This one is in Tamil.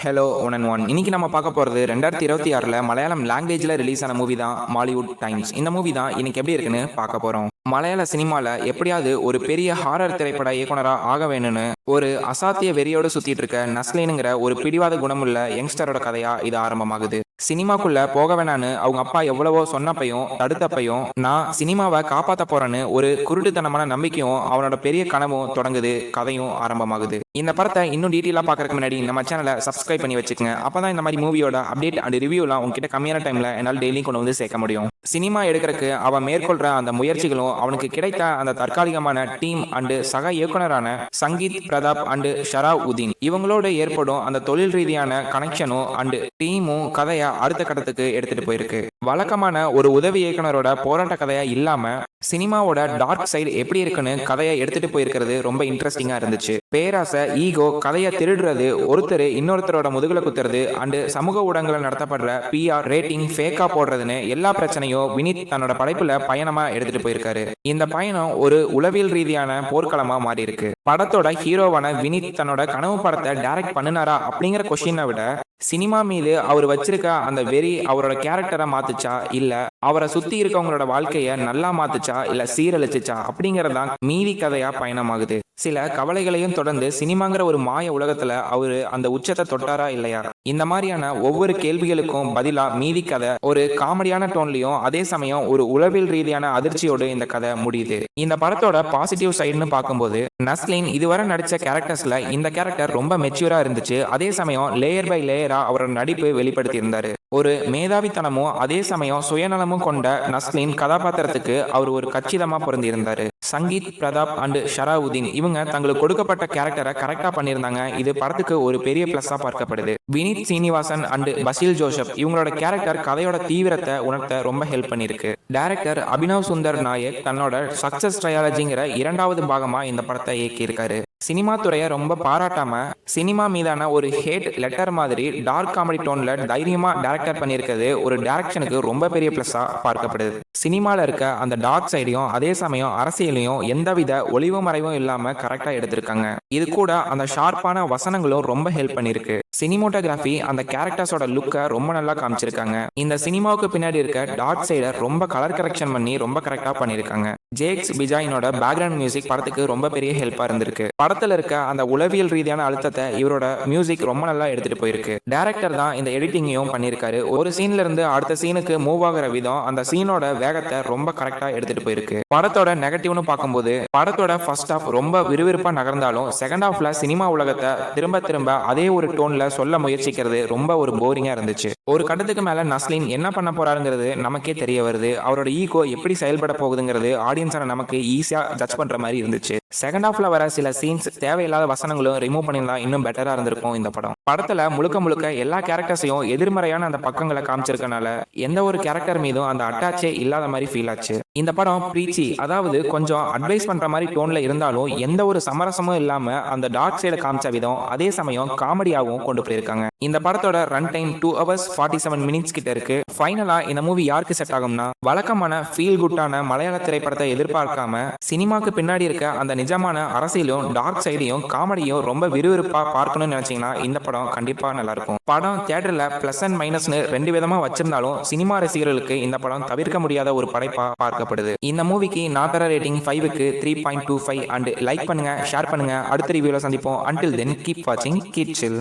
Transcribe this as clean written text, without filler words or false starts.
Hello one and one. இன்னைக்கு நம்ம பார்க்க போகிறது 2026 மலையாளம் லாங்குவேஜில் ரிலீஸ் ஆன மூவி தான் மாலிவுட் டைம்ஸ். இந்த மூவி தான் இன்னைக்கு எப்படி இருக்குன்னு பார்க்க போகிறோம். மலையாள சினிமாவில் எப்படியாவது ஒரு பெரிய ஹாரர் திரைப்பட இயக்குனராக ஆக வேணும்னு ஒரு அசாத்திய வெறியோடு சுற்றிட்டு இருக்க நஸ்லினுங்கிற ஒரு பிடிவாத குணமுள்ள யங்ஸ்டரோட கதையாக இது ஆரம்பமாகுது. சினிமாக்குள்ள போக வேணான்னு அவங்க அப்பா எவ்வளவோ சொன்னப்பையும் தடுத்தப்பையும் நான் சினிமாவை காப்பாற்ற போறேன்னு ஒரு குருட்டுத்தனமான நம்பிக்கையும் அவனோட பெரிய கனவும் தொடங்குது. கதையும் ஆரம்பமாகுது. இந்த படத்தை இன்னும் டீட்டெயிலாக பார்க்கறதுக்கு முன்னாடி நம்ம சேனலை சப்ஸ்கிரைப் பண்ணி வச்சுக்கோங்க. அப்பதான் இந்த மாதிரி மூவியோட அப்டேட் அண்ட் ரிவ்யூலாம் உங்ககிட்ட கம்மியான டைம்ல என்னால் டெய்லி கொண்டு வந்து சேர்க்க முடியும். சினிமா எடுக்கிறதுக்கு அவன் மேற்கொள்ற அந்த முயற்சிகளும் அவனுக்கு கிடைத்த அந்த தற்காலிகமான டீம் அண்டு சக இயக்குனரான சங்கீத் பிரதாப் அண்டு ஷராவ் உதீன் இவங்களோட ஏற்படும் அந்த தொழில் ரீதியான கனெக்ஷனும் அண்டு டீமும் கதையை அடுத்த கட்டத்துக்கு எடுத்துட்டு போயிருக்கு. வழக்கமான ஒரு உதவி இயக்குனரோட போராட்ட கதையா இல்லாம சினிமாவோட டார்க் சைடு எப்படி இருக்குன்னு கதையை எடுத்துட்டு போயிருக்கிறது ரொம்ப இன்ட்ரெஸ்டிங்கா இருந்துச்சு. பேராசை, ஈகோ, கதையை திருடுறது, ஒருத்தர் இன்னொருத்தரோட முதுகுல குத்துறது அண்டு சமூக ஊடகங்கள் நடத்தப்படுற PR ரேட்டிங் ஃபேக்கா போடுறதுன்னு எல்லா பிரச்சனையும் வினித் தன்னோட படைப்புல பயணமா எடுத்துட்டு போயிருக்காரு. இந்த பயணம் ஒரு உளவியல் ரீதியான போர்க்களமா மாறி இருக்கு. படத்தோட ஹீரோவான வினித் தன்னோட கனவு படத்தை டைரக்ட் பண்ணினாரா அப்படிங்கிற கொஸ்டினை விட சினிமா மீது அவர் வச்சிருக்க அந்த வெறி அவரோட கேரக்டரை மாத்துச்சா இல்ல அவரை சுத்தி இருக்கவங்களோட வாழ்க்கைய நல்லா மாத்துச்சா இல்ல சீரழிச்சுச்சா அப்படிங்கறதான் மீதி கதையா பயணமாகுது. சில கவலைகளையும் தொடர்ந்து சினிமாங்கிற ஒரு மாய உலகத்துல அவரு அந்த உச்சத்தை தொட்டாரா இல்லையா, இந்த மாதிரியான ஒவ்வொரு கேள்விகளுக்கும் பதிலா மீதி கதை ஒரு காமெடியான டோன்லயும் அதே சமயம் ஒரு உளவியல் ரீதியான அதிர்ச்சியோடு இந்த கதை முடியுது. இந்த படத்தோட பாசிட்டிவ் சைடுன்னு பார்க்கும்போது நஸ்லின் இதுவரை நடிச்ச கேரக்டர்ஸ்ல இந்த கேரக்டர் ரொம்ப மெச்சூரா இருந்துச்சு. அதே சமயம் லேயர் பை லேயரா அவரோட நடிப்பு வெளிப்படுத்தி இருந்தாரு. ஒரு மேதாவித்தனமும் அதே சமயம் சுயநலமும் கொண்ட நஸ்லின் கதாபாத்திரத்துக்கு அவர் ஒரு கச்சிதமா பொருந்தி இருந்தாரு. சங்கீத் பிரதாப் அண்டு ஷராவுதீன் இவங்க தங்களுக்கு கொடுக்கப்பட்ட கேரக்டரை கரெக்டா பண்ணியிருந்தாங்க. இது படத்துக்கு ஒரு பெரிய பிளஸ்ஸா பார்க்கப்படுது. வினித் சீனிவாசன் அண்டு பசில் ஜோசப் இவங்களோட கேரக்டர் கதையோட தீவிரத்தை உணர்த்த ரொம்ப ஹெல்ப் பண்ணிருக்கு. டைரக்டர் அபினவ் சுந்தர் நாயக் தன்னோட சக்சஸ் ட்ரையாலஜிங்கிற 2வது பாகமா இந்த படத்தை இயக்கியிருக்காரு. சினிமா துறையை ரொம்ப பாராட்டாம சினிமா மீதான ஒரு ஹேட் லெட்டர் மாதிரி டார்க் காமெடி டோன்ல தைரியமா டைரக்டர் பண்ணியிருக்கிறது ஒரு டைரக்ஷனுக்கு ரொம்ப பெரிய பிளஸ்ஸா பார்க்கப்படுது. சினிமால இருக்க அந்த டார்க் சைடையும் அதே சமயம் அரசியலையும் எந்தவித ஒளிவு மறைவும் இல்லாம கரெக்டா எடுத்திருக்காங்க. இது கூட அந்த ஷார்ப்பான வசனங்களும் ரொம்ப ஹெல்ப் பண்ணிருக்கு. சினிமோட்டோகிராஃபி அந்த கேரக்டர்ஸோட லுக்கை ரொம்ப நல்லா காமிச்சிருக்காங்க. இந்த சினிமாவுக்கு பின்னாடி இருக்க டார்க் சைடை ரொம்ப கலர் கரெக்ஷன் பண்ணி ரொம்ப கரெக்டா பண்ணிருக்காங்க. ஜேக்ஸ் பிஜாயினோட பேக்ரவுண்ட் மியூசிக் படத்துக்கு ரொம்ப பெரிய ஹெல்ப்பா இருந்திருக்கு. படத்துல இருக்க அந்த உளவியல் ரீதியான அழுத்தத்தை இவரோட மியூசிக் ரொம்ப நல்லா எடுத்துட்டு போயிருக்கு. டைரக்டர் தான் இந்த எடிட்டிங்கையும் பண்ணியிருக்காரு. ஒரு சீன்ல இருந்து அடுத்த சீனுக்கு மூவ் ஆகிற விதம் அந்த சீனோட வேகத்தை ரொம்ப கரெக்டா எடுத்துட்டு போயிருக்கு. படத்தோட நெகட்டிவ்னு பார்க்கும்போது படத்தோட ஃபர்ஸ்ட் ஹாஃப் ரொம்ப விறுவிறுப்பா நகர்ந்தாலும் செகண்ட் ஹாஃப்ல சினிமா உலகத்தை திரும்ப திரும்ப அதே ஒரு டோன்ல சொல்ல முயற்சிக்கிறது ரொம்ப ஒரு போரிங்கா இருந்துச்சு. ஒரு கட்டத்துக்கு மேல நஸ்லின் என்ன பண்ண போறாருங்கிறது நமக்கே தெரிய வருது. அவரோட ஈகோ எப்படி செயல்பட போகுதுங்கிறது ஆடியன்ஸான நமக்கு ஈஸியா ஜட்ஜ் பண்ற மாதிரி இருந்துச்சு. செகண்ட் ஹாஃப்ல வர சில சீன்ஸ் தேவையில்லாத வசனங்களும் ரிமூவ் பண்ணிருந்தா இன்னும் பெட்டரா இருந்திருக்கும். இந்த படம் படத்துல முழுக்க முழுக்க எல்லா கேரக்டர்ஸையும் எதிர்மறையான அந்த பக்கங்களை காமிச்சிருக்கனால எந்த ஒரு கேரக்டர் மீதும் அந்த அட்டாச்சே இல்லாத மாதிரி ஃபீல் ஆச்சு. இந்த படம் பிரீச்சி, அதாவது கொஞ்சம் அட்வைஸ் பண்ற மாதிரி டோன்ல இருந்தாலும் எந்த ஒரு சமரசமும் இல்லாம அந்த டார்க் சைட காமிச்ச விதம் அதே சமயம் காமெடியாகவும் கொண்டு போயிருக்காங்க. இந்த படத்தோட ரன் டைம் 2 hours 47 minutes கிட்ட இருக்கு. ஃபைனலா இந்த மூவி யாருக்கு செட் ஆகும்னா வழக்கமான ஃபீல் குட்டான மலையாள திரைப்படத்தை எதிர்பார்க்காம சினிமாக்கு பின்னாடி இருக்க அந்த நிஜமான அரசியலும் டார்க் சைடையும் காமெடியும் ரொம்ப விறுவிறுப்பா பார்க்கணும்னு நினைச்சீங்கன்னா இந்த படம் கண்டிப்பா நல்லா இருக்கும். படம் தியேட்டர்ல பிளஸ் அண்ட் மைனஸ்னு 2 விதமா வச்சிருந்தாலும் சினிமா ரசிகர்களுக்கு இந்த படம் தவிர்க்க முடியாத ஒரு படைப்பா பார்க்கப்படுது. இந்த மூவிக்கு நான் தர ரேட்டிங் 5க்கு 3.25 அண்ட் லைக் பண்ணுங்க, ஷேர் பண்ணுங்க. அடுத்த ரிவ்யூல சந்திப்போம். Until then, keep watching, keep chill.